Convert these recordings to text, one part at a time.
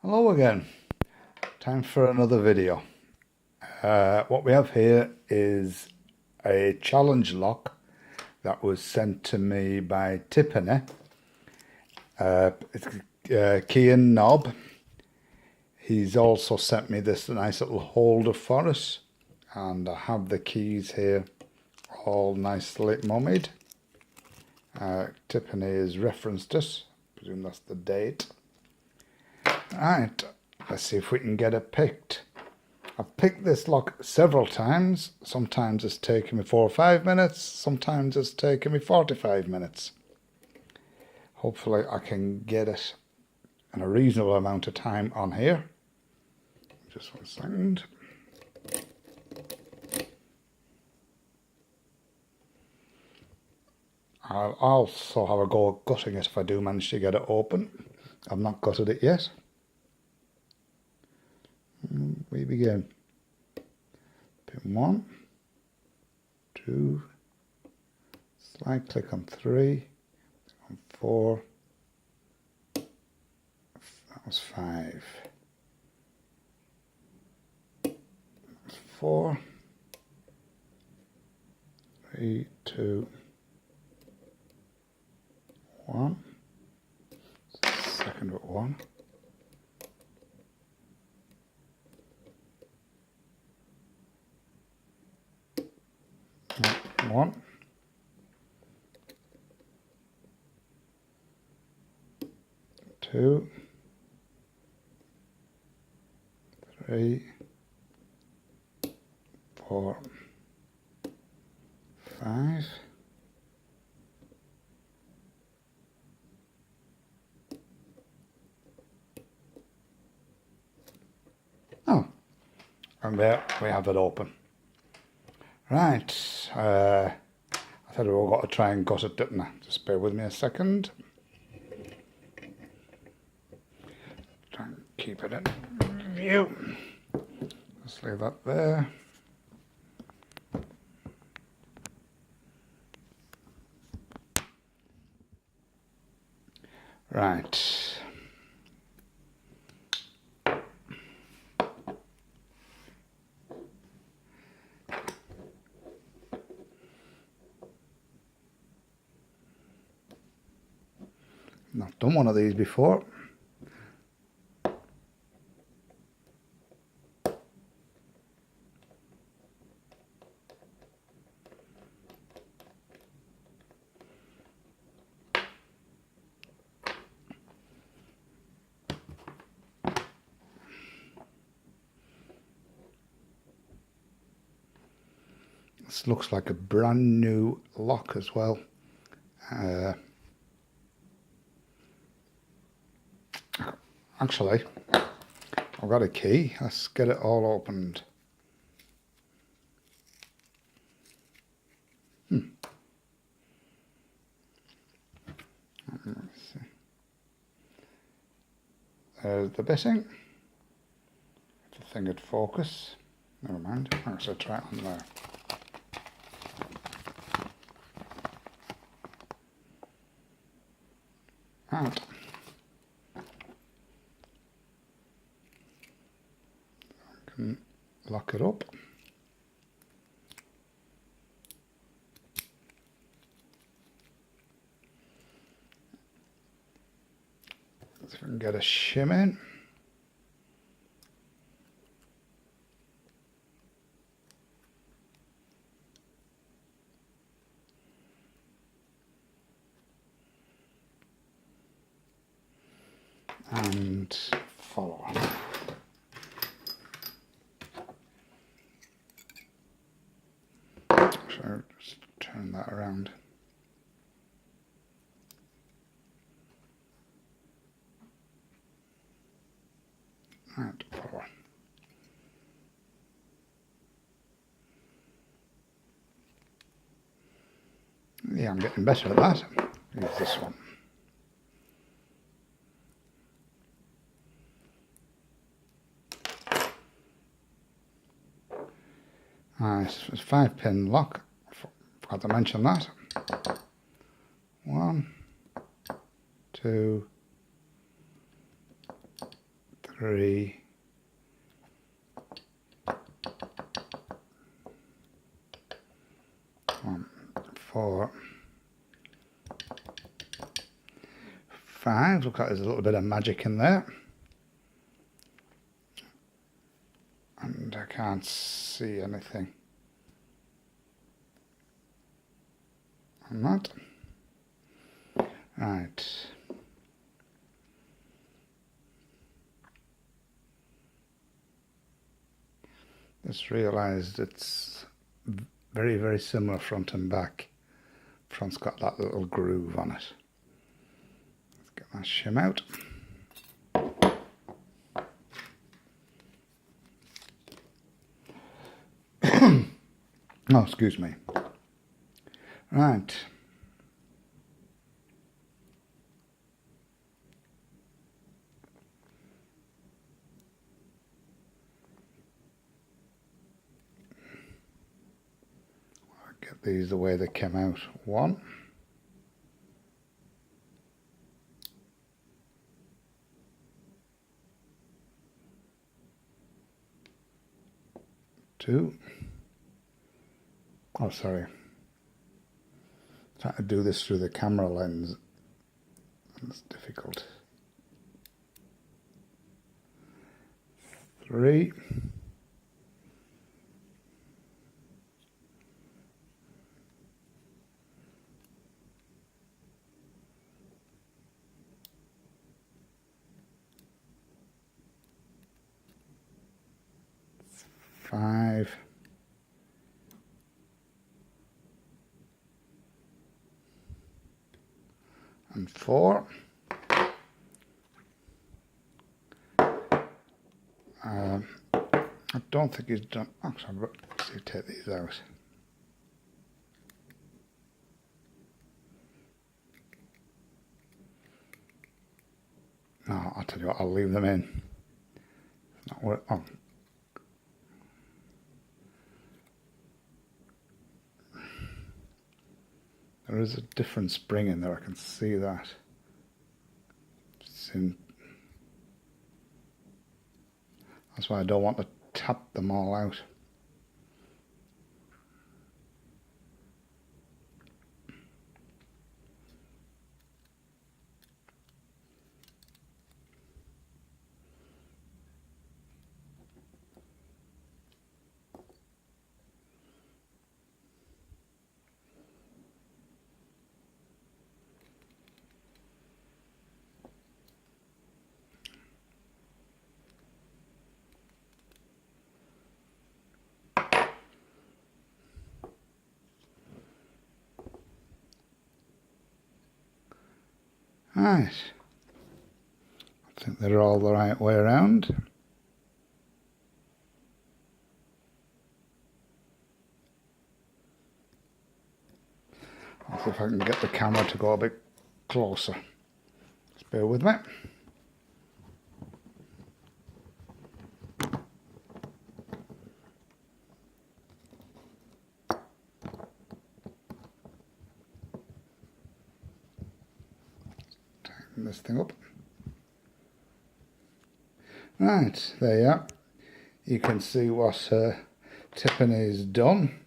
Hello again, time for another video. What we have here is a challenge lock that was sent to me by Tipene. It's a key and knob. He's also sent me this nice little holder for us, and I have the keys here all nicely mummied. Tipene has referenced us, I presume that's the date. Right, let's see if we can get it picked. I've picked this lock several times. Sometimes it's taken me 4 or 5 minutes. Sometimes it's taken me 45 minutes. Hopefully I can get it in a reasonable amount of time on here. Just 1 second. I'll also have a go at gutting it if I do manage to get it open. I've not gutted it yet. We begin. Pin 1, 2, slight click on 3, on 4, that was 5, that was 4, 3, 2, 1, second at 1. One, two, 3, 4, 5. Oh, and there we have it open. Right, I said we've got to try and gut it, didn't I? Just bear with me a second. Try and keep it in view. Let's leave that there. Right. Not done one of these before. This looks like a brand new lock as well. Actually, I've got a key. Let's get it all opened. Let's see. There's the bitting. If the thing would focus. Never mind. Actually, try it on there. Out. I can lock it up. See if we can get a shim in. And follow. So just turn that around. And follow. Yeah, I'm getting better at that. Use this one. It's a 5-pin lock. Forgot to mention that. 1, 2, 3, 4, 5. Look like there's a little bit of magic in there. And I can't see anything on that. Right. Just realised it's very, very similar front and back. Front's got that little groove on it. Let's get that shim out. Oh, excuse me. Right. I'll get these the way they came out. 1. 2. Oh, sorry. Trying to do this through the camera lens. It's difficult. 3. 5. And 4. I don't think he's done. Actually, I've got to take these out. No, I'll tell you what, I'll leave them in. It's not worth. Oh. There is a different spring in there, I can see that. That's why I don't want to tap them all out. Right, I think they're all the right way around. I'll see if I can get the camera to go a bit closer. Just bear with me. This thing up. Right, there you are. You can see what Tipene has done.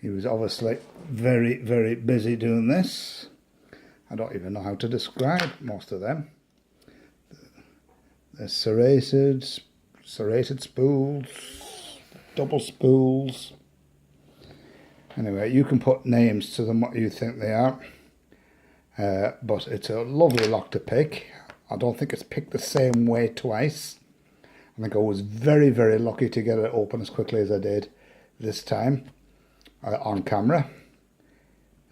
He was obviously very, very busy doing this. I don't even know how to describe most of them. They're serrated spools, double spools. Anyway, you can put names to them what you think they are. But it's a lovely lock to pick. I don't think it's picked the same way twice. I think I was very, very lucky to get it open as quickly as I did this time on camera.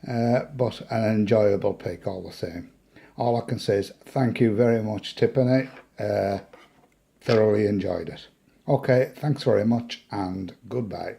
But an enjoyable pick all the same. All I can say is thank you very much, Tipene. Thoroughly enjoyed it. Okay, thanks very much and goodbye.